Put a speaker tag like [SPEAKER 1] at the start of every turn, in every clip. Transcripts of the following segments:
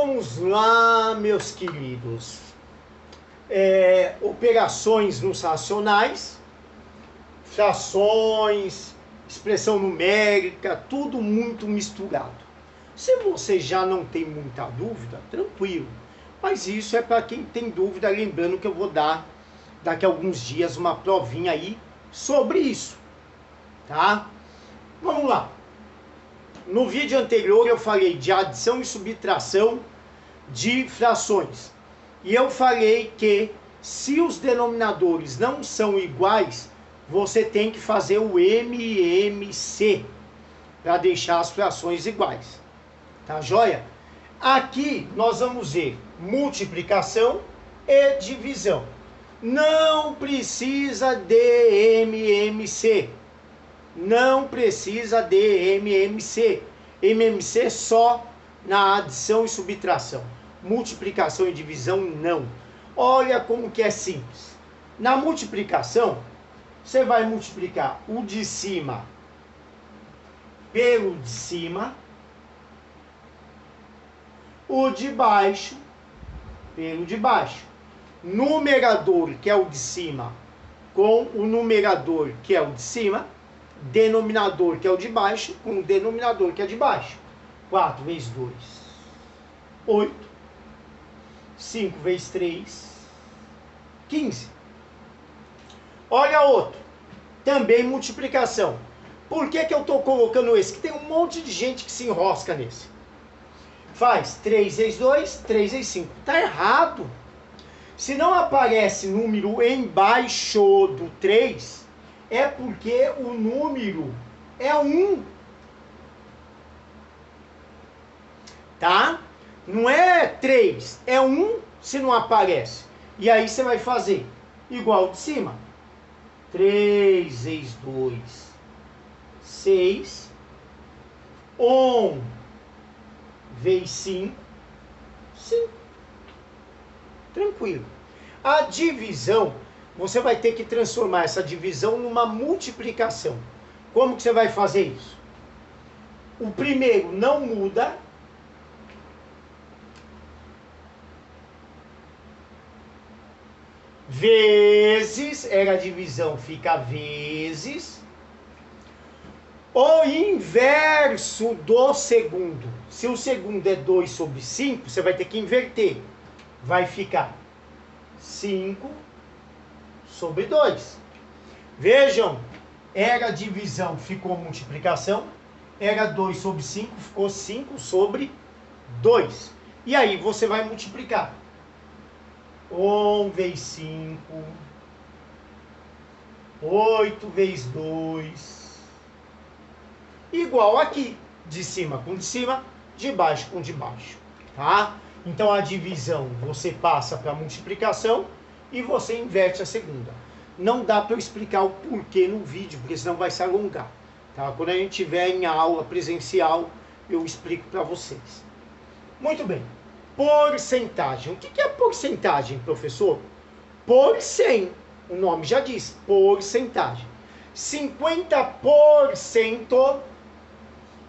[SPEAKER 1] Vamos lá, meus queridos. Operações nos racionais, frações, expressão numérica, tudo muito misturado. Se você já não tem muita dúvida, tranquilo. Mas isso é para quem tem dúvida, lembrando que eu vou dar daqui a alguns dias uma provinha aí sobre isso, tá? Vamos lá. No vídeo anterior eu falei de adição e subtração de frações. E eu falei que se os denominadores não são iguais, você tem que fazer o MMC para deixar as frações iguais. Tá joia? Aqui nós vamos ver multiplicação e divisão. Não precisa de MMC. Não precisa de MMC. MMC só na adição e subtração. Multiplicação e divisão, não. Olha como que é simples. Na multiplicação, você vai multiplicar o de cima pelo de cima, o de baixo pelo de baixo. Numerador, que é o de cima, com o numerador, que é o de cima. Denominador, que é o de baixo, com o denominador, que é de baixo. 4 vezes 2, 8. 5 vezes 3, 15. Olha outro. Também multiplicação. Por que eu estou colocando esse? Que tem um monte de gente que se enrosca nesse. Faz 3 vezes 2, 3 vezes 5. Está errado. Se não aparece número embaixo do 3... é porque o número é 1. Tá? Não é 3, é 1 se não aparece. E aí você vai fazer igual de cima. 3 vezes 2, 6. 1 vezes 5, 5. Tranquilo. A divisão, você vai ter que transformar essa divisão numa multiplicação. Como que você vai fazer isso? O primeiro não muda. Vezes, era a divisão, fica vezes. O inverso do segundo. Se o segundo é 2 sobre 5, você vai ter que inverter. Vai ficar 5 sobre 2. Vejam, era divisão, ficou multiplicação. Era 2 sobre 5, ficou 5 sobre 2. E aí você vai multiplicar. 1 vezes 5. 8 vezes 2. Igual aqui. De cima com de cima, de baixo com de baixo. Tá? Então a divisão você passa para a multiplicação e você inverte a segunda. Não dá para eu explicar o porquê no vídeo, porque senão vai se alongar. Tá? Quando a gente estiver em aula presencial, eu explico para vocês. Muito bem. Porcentagem. O que é porcentagem, professor? Por 100. O nome já diz, porcentagem. 50%,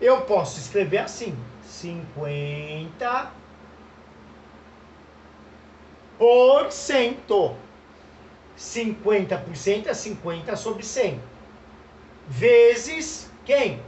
[SPEAKER 1] eu posso escrever assim. 50%. 50% é 50 sobre 100. Vezes quem?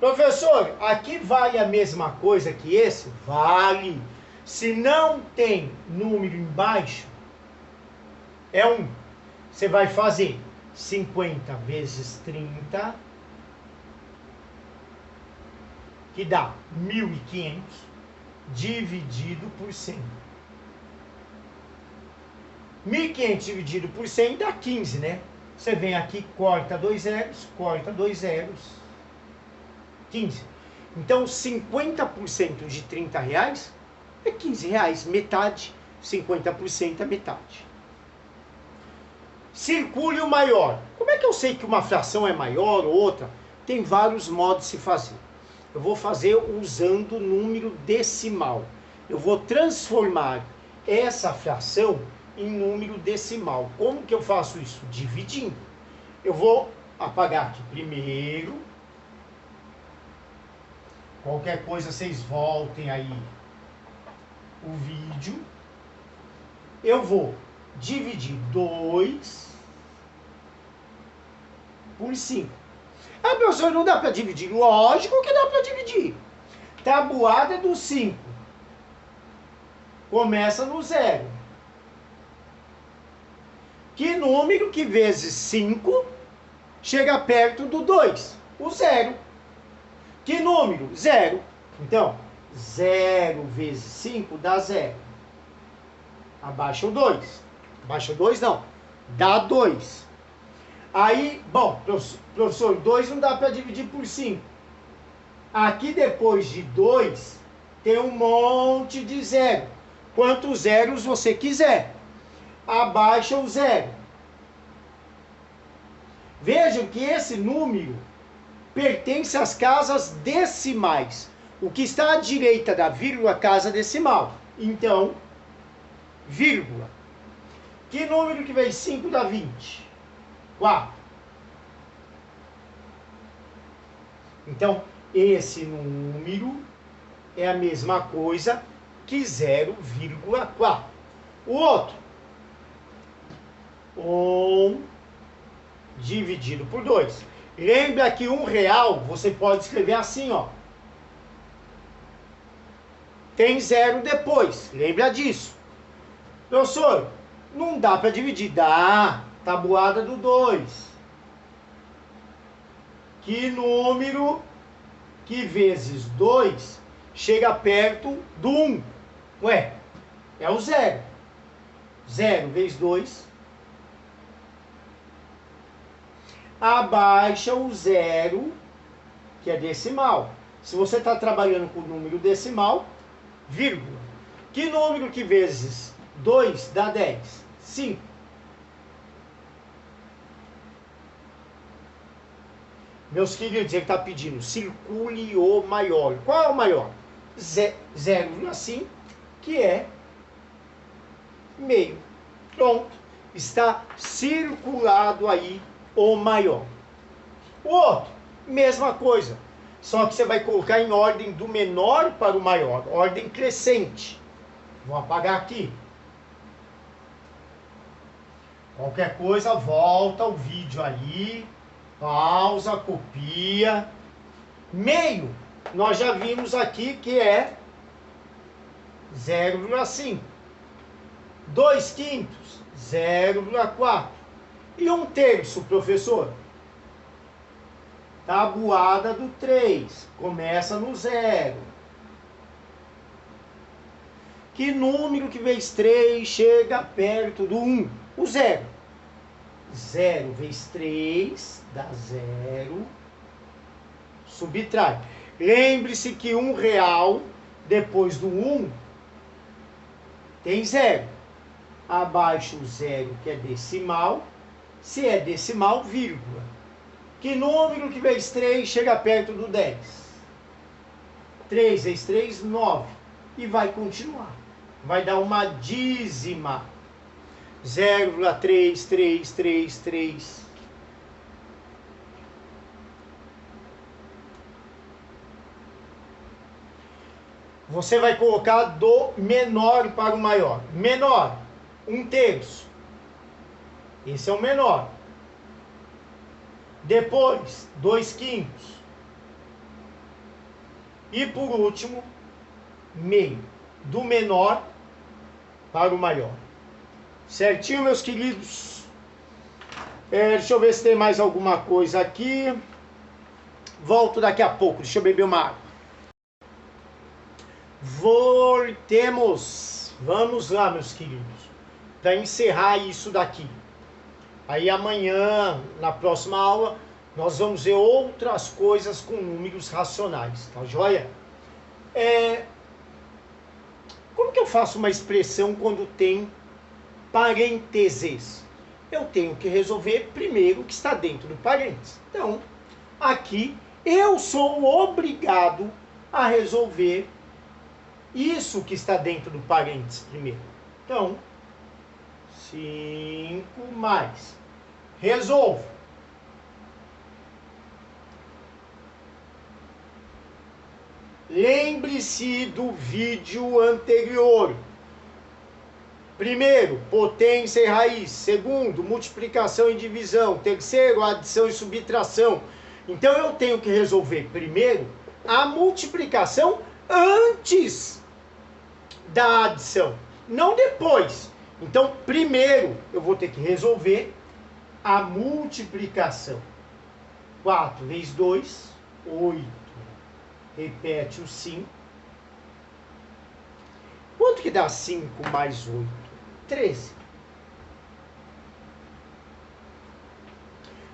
[SPEAKER 1] Professor, aqui vale a mesma coisa que esse? Vale. Se não tem número embaixo, é 1. Você vai fazer 50 vezes 30, que dá 1.500, dividido por 100. 1.500 dividido por 100 dá 15, né? Você vem aqui, corta 2 zeros, corta 2 zeros. 15. Então, 50% de 30 reais é 15 reais. Metade, 50% é metade. Circule o maior. Como é que eu sei que uma fração é maior ou outra? Tem vários modos de se fazer. Eu vou fazer usando número decimal. Eu vou transformar essa fração em número decimal. Como que eu faço isso? Dividindo. Eu vou apagar aqui primeiro Qualquer coisa, vocês voltem aí o vídeo. Eu vou dividir 2 por 5. Ah, professor, não dá para dividir? Lógico que dá para dividir. Tabuada do 5. Começa no 0. Que número que vezes 5 chega perto do 2? O 0. Que número? 0. Então, 0 vezes 5 dá 0. Abaixa o 2. Abaixa o 2 não. Dá 2. Aí, bom, professor, 2 não dá para dividir por 5. Aqui depois de 2 tem um monte de 0. Quantos zeros você quiser. Abaixa o 0. Vejam que esse número pertence às casas decimais. O que está à direita da vírgula, casa decimal. Então, vírgula. Que número que vem 5 dá 20? 4. Então, esse número é a mesma coisa que 0,4. O outro, 1 dividido por 2. Lembra que R$1 você pode escrever assim, ó. Tem 0 depois. Lembra disso. Professor, não dá para dividir. Dá. Tabuada do 2. Que número que vezes 2 chega perto do 1? Ué, é o 0. 0 vezes 2. Abaixa o 0, que é decimal. Se você está trabalhando com o número decimal, vírgula. Que número que vezes 2 dá 10? 5. Meus queridos, ele está pedindo, circule o maior. Qual é o maior? 0,5, que é meio. Pronto. Está circulado aí o maior. O outro, mesma coisa. Só que você vai colocar em ordem do menor para o maior. Ordem crescente. Vou apagar aqui. Qualquer coisa, volta o vídeo aí. Pausa, copia. Meio, nós já vimos aqui que é 0,5. 2/5, 0,4. E 1/3, professor? Tabuada do 3. Começa no 0. Que número que vezes 3 chega perto do 1? O 0. 0 vezes 3 dá 0. Subtrai. Lembre-se que R$1, depois do 1, tem 0. Abaixo o 0, que é decimal. Se é decimal, vírgula. Que número que vezes 3 chega perto do 10? 3 vezes 3, 9. E vai continuar. Vai dar uma dízima. 0,3333. Você vai colocar do menor para o maior. Menor, 1/3. Esse é o menor. Depois, 2/5. E por último, meio. Do menor para o maior. Certinho, meus queridos? Deixa eu ver se tem mais alguma coisa aqui. Volto daqui a pouco. Deixa eu beber uma água. Voltemos. Vamos lá, meus queridos. Para encerrar isso daqui. Aí amanhã, na próxima aula, nós vamos ver outras coisas com números racionais. Tá joia? Como que eu faço uma expressão quando tem parênteses? Eu tenho que resolver primeiro o que está dentro do parênteses. Então, aqui eu sou obrigado a resolver isso que está dentro do parênteses primeiro. Então, 5 mais. Resolvo. Lembre-se do vídeo anterior. Primeiro, potência e raiz. Segundo, multiplicação e divisão. Terceiro, adição e subtração. Então eu tenho que resolver primeiro a multiplicação antes da adição, não depois. Então, primeiro eu vou ter que resolver a multiplicação. 4 vezes 2, 8. Repete o 5. Quanto que dá 5 mais 8? 13.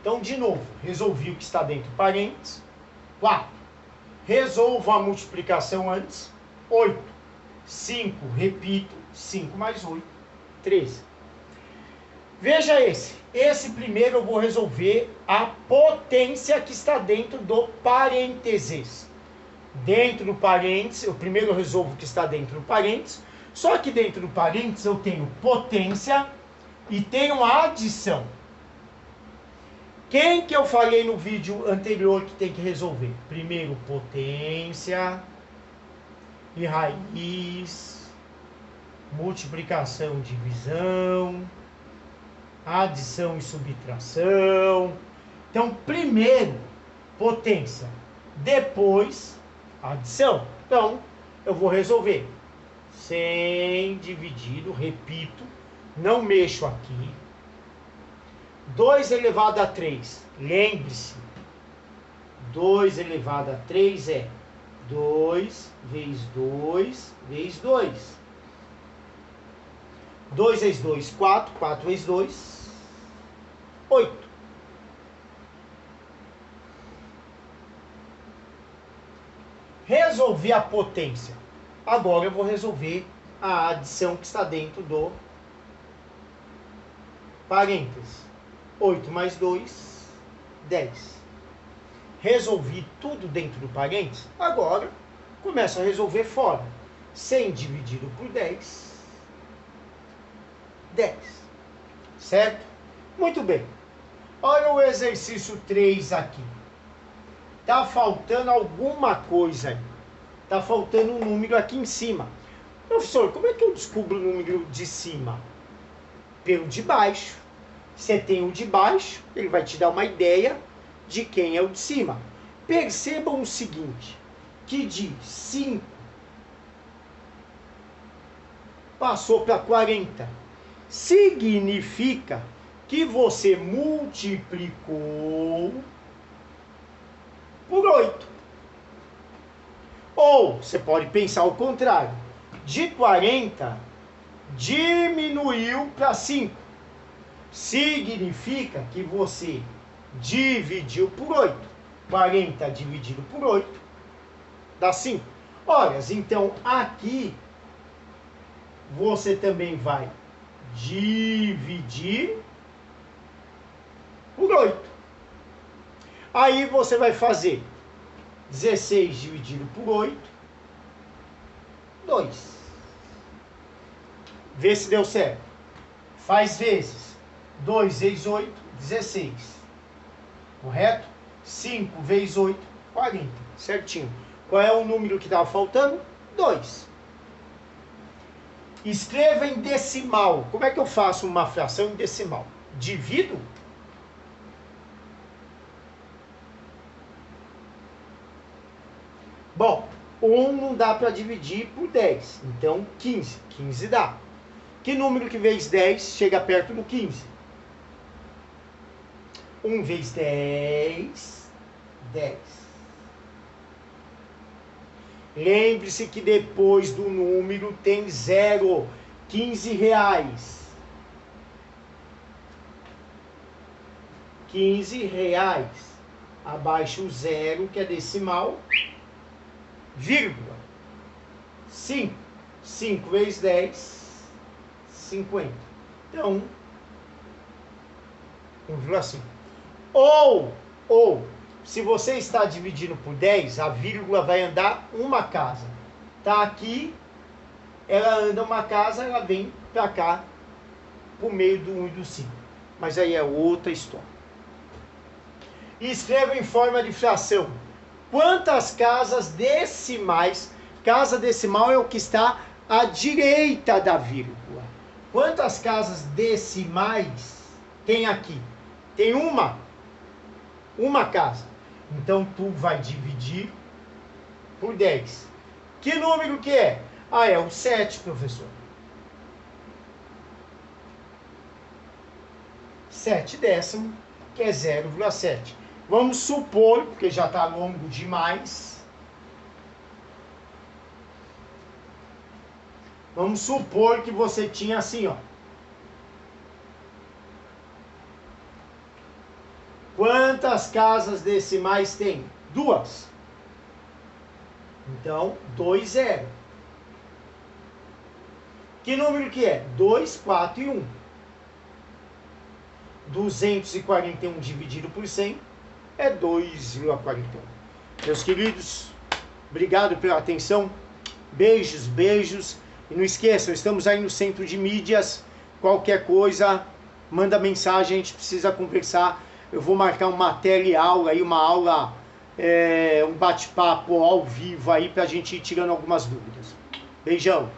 [SPEAKER 1] Então, de novo, resolvi o que está dentro do parênteses. 4. Resolvo a multiplicação antes. 8. 5, repito. 5 mais 8, 13. Veja esse. Esse primeiro eu vou resolver a potência que está dentro do parênteses. Dentro do parênteses, eu primeiro resolvo o que está dentro do parênteses. Só que dentro do parênteses eu tenho potência e tenho adição. Quem que eu falei no vídeo anterior que tem que resolver? Primeiro potência e raiz, multiplicação, divisão, adição e subtração. Então, primeiro potência, depois adição. Então, eu vou resolver 100 dividido, repito, não mexo aqui. 2 elevado a 3, lembre-se, 2 elevado a 3 é 2 vezes 2 vezes 2. 2 vezes 2, 4, 4 vezes 2, 8. Resolvi a potência. Agora eu vou resolver a adição que está dentro do parênteses. 8 mais 2, 10. Resolvi tudo dentro do parênteses. Agora, começo a resolver fora. 100 dividido por 10, 10. Certo? Muito bem. Olha o exercício 3 aqui. Tá faltando alguma coisa aí. Tá faltando um número aqui em cima. Professor, como é que eu descubro o número de cima? Pelo de baixo. Você tem o de baixo, ele vai te dar uma ideia de quem é o de cima. Percebam o seguinte, que de 5 passou para 40. Significa que você multiplicou por 8. Ou você pode pensar o contrário. De 40 diminuiu para 5. Significa que você dividiu por 8. 40 dividido por 8 dá 5. Ora, então aqui você também vai dividir por 8. Aí você vai fazer 16 dividido por 8, 2. Vê se deu certo. Faz vezes. 2 vezes 8, 16. Correto? 5 vezes 8, 40. Certinho. Qual é o número que estava faltando? 2. Escreva em decimal. Como é que eu faço uma fração em decimal? Divido. Bom, 1 não dá para dividir por 10. Então, 15. 15 dá. Que número que vezes 10 chega perto do 15? 1 vezes 10, 10. Lembre-se que depois do número tem 0, 15 reais. 15 reais. Abaixo o 0, que é decimal, vírgula. 5. 5 vezes 10, 50. Então, 1,5. Ou, se você está dividindo por 10, a vírgula vai andar uma casa. Tá aqui, ela anda uma casa, ela vem para cá, por meio do 1 e do 5. Mas aí é outra história. E escreva em forma de fração. Quantas casas decimais? Casa decimal é o que está à direita da vírgula. Quantas casas decimais tem aqui? Tem uma. Uma casa. Então, tu vai dividir por 10. Que número que é? Ah, é o 7, professor. 7 décimo, que é 0,7. Vamos supor, porque já está longo demais. Vamos supor que você tinha assim, ó. Quantas casas decimais tem? 2. Então, 2, 0. Que número que é? 2, 4 e 1. 241 dividido por 100 é 2,41. Meus queridos, obrigado pela atenção. Beijos, beijos. E não esqueçam, estamos aí no Centro de Mídias. Qualquer coisa, manda mensagem, a gente precisa conversar. Eu vou marcar uma teleaula aí, uma aula, um bate-papo ao vivo aí pra gente ir tirando algumas dúvidas. Beijão!